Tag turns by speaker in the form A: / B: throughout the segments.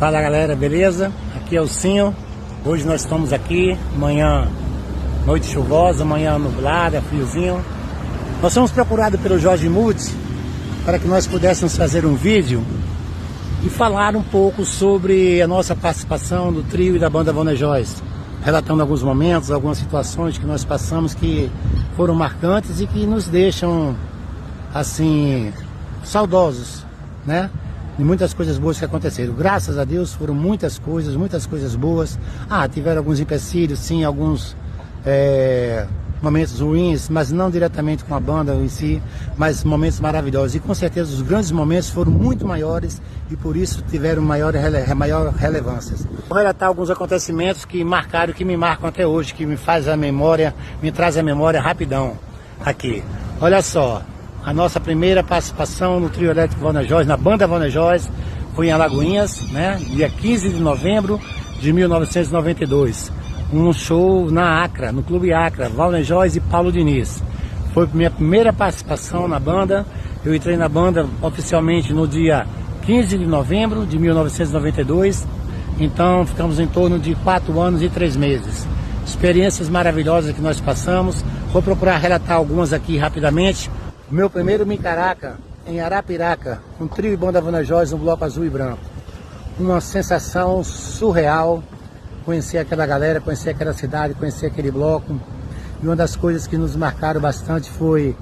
A: Fala galera, beleza? Aqui é o Sinho. Hoje nós estamos aqui, manhã, noite chuvosa, manhã nublada, friozinho. Nós fomos procurados pelo Jorge Muti para que nós pudéssemos fazer um vídeo e falar um pouco sobre a nossa participação do trio e da banda Vonejós, relatando alguns momentos, algumas situações que nós passamos que foram marcantes e que nos deixam assim saudosos, né? De muitas coisas boas que aconteceram. Graças a Deus foram muitas coisas boas. Tiveram alguns empecilhos, sim, alguns momentos ruins, mas não diretamente com a banda em si, mas momentos maravilhosos. E com certeza os grandes momentos foram muito maiores e por isso tiveram maior relevância. Vou relatar alguns acontecimentos que marcaram, que me marcam até hoje, que me traz a memória rapidão aqui. Olha só. A nossa primeira participação no trio elétrico Vonejós, na banda Vonejós, foi em Alagoinhas, né? Dia 15 de novembro de 1992. Um show na Acra, no Clube Acra, Vonejós e Paulo Diniz. Foi minha primeira participação na banda. Eu entrei na banda oficialmente no dia 15 de novembro de 1992. Então ficamos em torno de 4 anos e 3 meses. Experiências maravilhosas que nós passamos. Vou procurar relatar algumas aqui rapidamente. Meu primeiro Micaraca em Arapiraca, com trio e banda Vonejós no bloco azul e branco. Uma sensação surreal, conhecer aquela galera, conhecer aquela cidade, conhecer aquele bloco. E uma das coisas que nos marcaram bastante foi,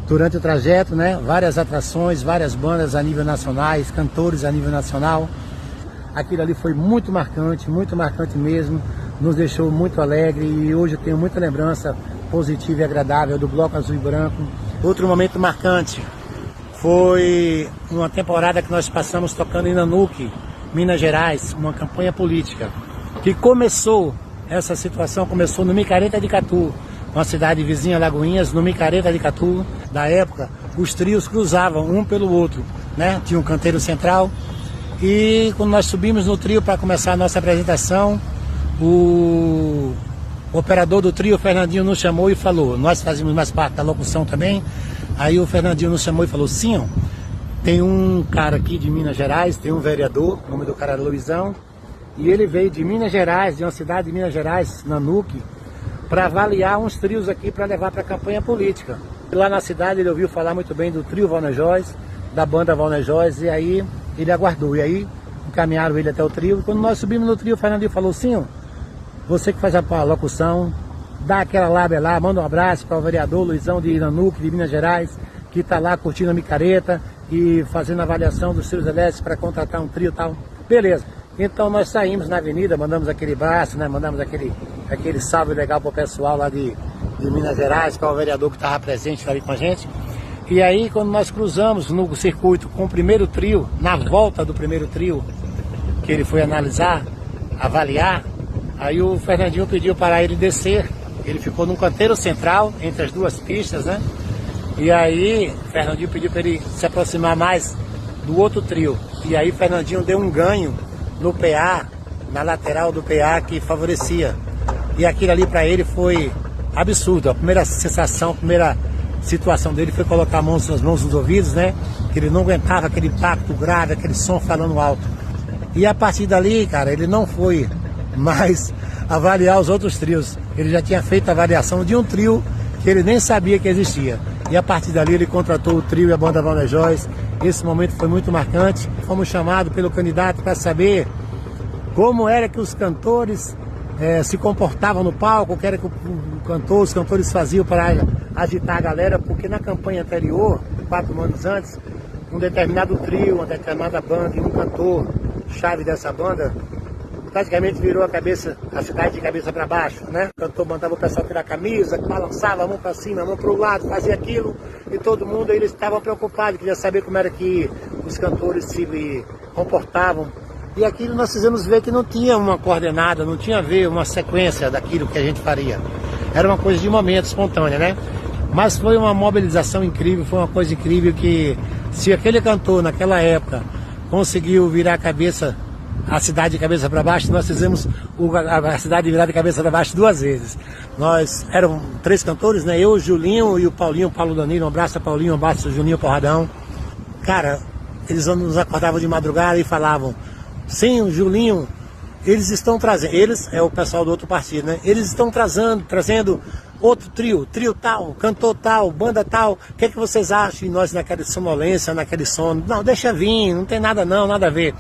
A: durante o trajeto, né, várias atrações, várias bandas a nível nacional, cantores a nível nacional. Aquilo ali foi muito marcante mesmo, nos deixou muito alegre e hoje eu tenho muita lembrança positiva e agradável do bloco azul e branco. Outro momento marcante foi uma temporada que nós passamos tocando em Nanuque, Minas Gerais, uma campanha política. Que essa situação começou no Micareta de Catu, uma cidade vizinha Alagoinhas, no Micareta de Catu. Da época, os trios cruzavam um pelo outro, né? Tinha um canteiro central. E quando nós subimos no trio para começar a nossa apresentação, o operador do trio, o Fernandinho, nos chamou e falou, nós fazíamos mais parte da locução também, aí o Fernandinho nos chamou e falou, sim, tem um cara aqui de Minas Gerais, tem um vereador, o nome do cara era Luizão, e ele veio de Minas Gerais, de uma cidade de Minas Gerais, Nanuque, para avaliar uns trios aqui para levar para a campanha política. E lá na cidade ele ouviu falar muito bem do trio Vonejós, da banda Vonejós, e aí ele aguardou, e aí encaminharam ele até o trio, e quando nós subimos no trio, o Fernandinho falou, sim, você que faz a locução, dá aquela lábia lá, manda um abraço para o vereador Luizão de Nanuque, de Minas Gerais, que está lá curtindo a micareta e fazendo a avaliação dos trios elétricos para contratar um trio e tal. Beleza. Então nós saímos na avenida, mandamos aquele braço, né? Mandamos aquele salve legal para o pessoal lá de Minas Gerais, para o vereador que estava presente ali com a gente. E aí quando nós cruzamos no circuito com o primeiro trio, na volta do primeiro trio, que ele foi analisar, avaliar, aí o Fernandinho pediu para ele descer, ele ficou num canteiro central, entre as duas pistas, né? E aí o Fernandinho pediu para ele se aproximar mais do outro trio. E aí o Fernandinho deu um ganho no PA, na lateral do PA, que favorecia. E aquilo ali para ele foi absurdo. A primeira sensação, a primeira situação dele foi colocar as mãos nos ouvidos, né? Que ele não aguentava aquele impacto grave, aquele som falando alto. E a partir dali, cara, ele não foi mais avaliar os outros trios. Ele já tinha feito a avaliação de um trio que ele nem sabia que existia. E a partir dali ele contratou o trio e a banda Vonejós. Esse momento foi muito marcante. Fomos chamados pelo candidato para saber como era que os cantores se comportavam no palco, o que era que os cantores faziam para agitar a galera, porque na campanha anterior, 4 anos antes, um determinado trio, uma determinada banda e um cantor chave dessa banda praticamente virou a cidade de cabeça para baixo, né? O cantor mandava o pessoal tirar a camisa, balançava a mão para cima, a mão para o lado, fazia aquilo, e todo mundo, eles estavam preocupados, queria saber como era que os cantores se comportavam. E aquilo nós fizemos ver que não tinha uma coordenada, não tinha a ver uma sequência daquilo que a gente faria. Era uma coisa de momento, espontânea, né? Mas foi uma mobilização incrível, foi uma coisa incrível que, se aquele cantor naquela época conseguiu virar a cidade de cabeça para baixo, nós fizemos a cidade virar de cabeça para baixo 2 vezes. Nós eram 3 cantores, né? Eu, o Julinho e o Paulinho, Paulo Danilo. Um abraço a Paulinho, um abraço a Juninho Porradão. Cara, eles nos acordavam de madrugada e falavam: Sim, Julinho, eles estão trazendo, eles é o pessoal do outro partido, né? Eles estão trazendo outro trio tal, cantor tal, banda tal. O que é que vocês acham? E nós naquela sonolência, naquele sono, não, deixa vir, não tem nada não, nada a ver.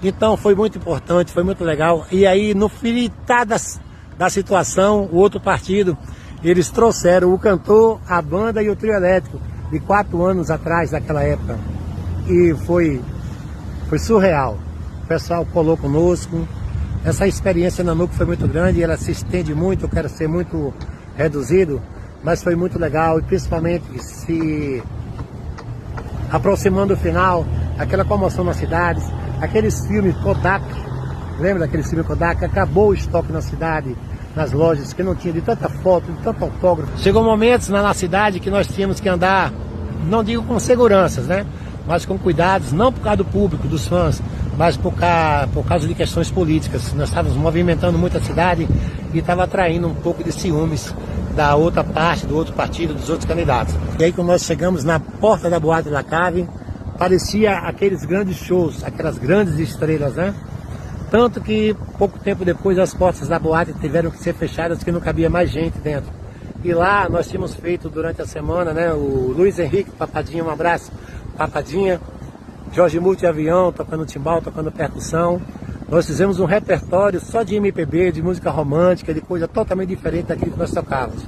A: Então foi muito importante, foi muito legal. E aí no fritar da situação, o outro partido, eles trouxeram o cantor, a banda e o trio elétrico de 4 anos atrás, naquela época. E foi surreal. O pessoal colou conosco. Essa experiência na NUC foi muito grande, ela se estende muito, eu quero ser muito reduzido, mas foi muito legal, e principalmente se aproximando do final, aquela comoção nas cidades, aqueles filmes Kodak, lembra daquele filme Kodak? Acabou o estoque na cidade, nas lojas, que não tinha de tanta foto, de tanto autógrafo. Chegou momentos na cidade que nós tínhamos que andar, não digo com seguranças, né? Mas com cuidados, não por causa do público, dos fãs, mas por causa de questões políticas. Nós estávamos movimentando muito a cidade e estava atraindo um pouco de ciúmes da outra parte, do outro partido, dos outros candidatos. E aí quando nós chegamos na porta da Boate La Cave, parecia aqueles grandes shows, aquelas grandes estrelas, né? Tanto que pouco tempo depois as portas da boate tiveram que ser fechadas, porque não cabia mais gente dentro. E lá nós tínhamos feito durante a semana, né? O Luiz Henrique, Papadinha, um abraço, Papadinha, Jorge Multi Avião, tocando timbal, tocando percussão. Nós fizemos um repertório só de MPB, de música romântica, de coisa totalmente diferente daquilo que nós tocávamos.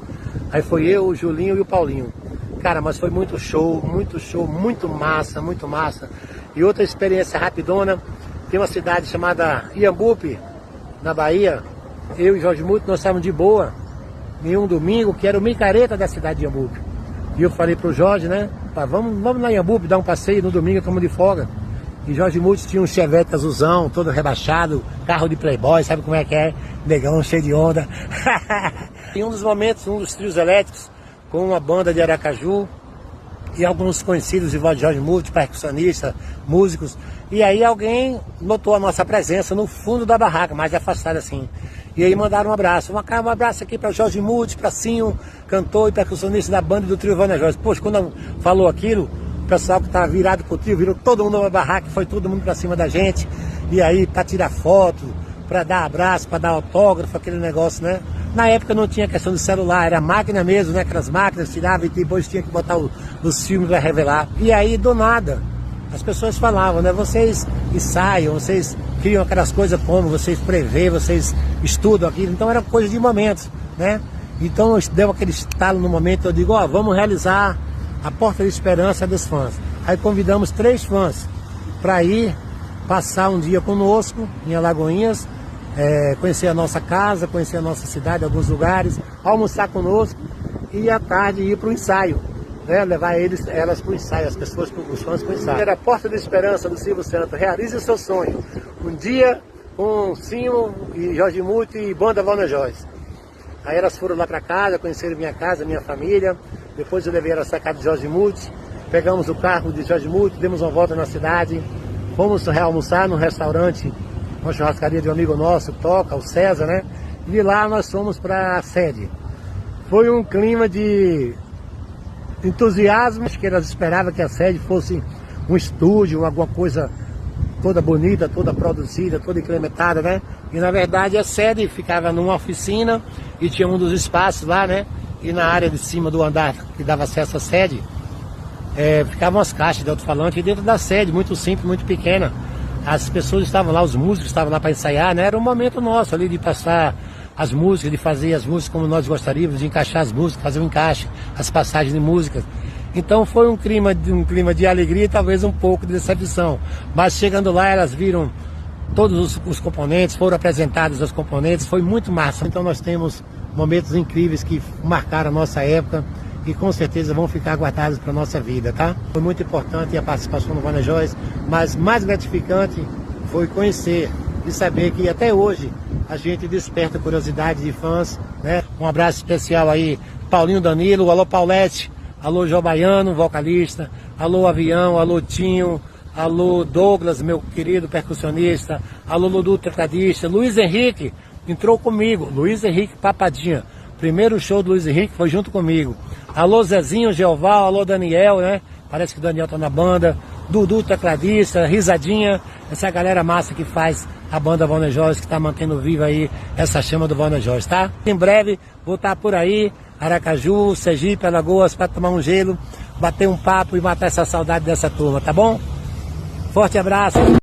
A: Aí foi eu, o Julinho e o Paulinho. Cara, mas foi muito show, muito massa, muito massa. E outra experiência rapidona, tem uma cidade chamada Iambupe, na Bahia. Eu e Jorge Multi, nós estávamos de boa, em um domingo, que era o micareta da cidade de Iambupe. E eu falei pro Jorge, né, pá, vamos lá em Iambupe dar um passeio, no domingo estamos de folga. E Jorge Multi tinha um Chevette azulzão, todo rebaixado, carro de playboy, sabe como é que é? Negão, cheio de onda. Em um dos momentos, um dos trios elétricos, com uma banda de Aracaju, e alguns conhecidos de voz de Jorge Multi, percussionista, músicos. E aí alguém notou a nossa presença no fundo da barraca, mais afastada assim. E aí mandaram um abraço. Um abraço aqui para Jorge Multi, para Cinho, cantor e percussionista da banda do trio Vanejós. Poxa, quando falou aquilo, o pessoal que estava virado pro trio, virou todo mundo na barraca, foi todo mundo para cima da gente. E aí para tirar foto, para dar abraço, para dar autógrafo, aquele negócio, né? Na época não tinha questão de celular, era máquina mesmo, né? Aquelas máquinas, tirava e depois tinha que botar os filmes para revelar. E aí, do nada, as pessoas falavam, né? Vocês ensaiam, vocês criam aquelas coisas como, vocês prevêem, vocês estudam aquilo. Então era coisa de momentos, né? Então deu aquele estalo no momento, eu digo, ó, vamos realizar a Porta de Esperança dos fãs. Aí convidamos 3 fãs para ir passar um dia conosco em Alagoinhas, conhecer a nossa casa, conhecer a nossa cidade, alguns lugares, almoçar conosco e à tarde ir para o ensaio, né? Levar elas para o ensaio, as pessoas, os fãs para o ensaio. Era a Porta de Esperança do Silvio Santos, realize o seu sonho. Um dia com Cinho e Jorge Multi e banda Vanejós. Aí elas foram lá para casa, conheceram minha casa, minha família. Depois eu levei elas para a casa de Jorge Multi, pegamos o carro de Jorge Multi, demos uma volta na cidade, fomos almoçar num restaurante, uma churrascaria de um amigo nosso, toca, o César, né? E lá nós fomos para a sede. Foi um clima de entusiasmo, acho que elas esperavam que a sede fosse um estúdio, alguma coisa toda bonita, toda produzida, toda incrementada, né? E na verdade a sede ficava numa oficina e tinha um dos espaços lá, né? E na área de cima do andar que dava acesso à sede, ficavam as caixas de alto-falante, e dentro da sede, muito simples, muito pequena. As pessoas estavam lá, os músicos estavam lá para ensaiar, né? Era um momento nosso ali de passar as músicas, de fazer as músicas como nós gostaríamos, de encaixar as músicas, fazer o encaixe, as passagens de músicas. Então foi um clima de alegria e talvez um pouco de decepção. Mas chegando lá, elas viram todos os componentes, foram apresentados os componentes, foi muito massa. Então nós temos momentos incríveis que marcaram a nossa época e com certeza vão ficar guardados para a nossa vida, tá? Foi muito importante a participação do Vanejós, mas mais gratificante foi conhecer e saber que até hoje a gente desperta a curiosidade de fãs, né? Um abraço especial aí, Paulinho Danilo, alô Paulette, alô João Baiano, vocalista, alô Avião, alô Tinho, alô Douglas, meu querido percussionista, alô Ludu, tecladista, Luiz Henrique entrou comigo, Luiz Henrique Papadinha, primeiro show do Luiz Henrique foi junto comigo. Alô Zezinho, Jeová, alô Daniel, né? Parece que o Daniel tá na banda. Dudu, tecladista, Risadinha, Essa é a galera massa que faz a banda Warner Jorge, que está mantendo viva aí essa chama do Warner Jorge, tá? Em breve vou estar por aí, Aracaju, Sergipe, Alagoas, para tomar um gelo, bater um papo e matar essa saudade dessa turma, tá bom? Forte abraço!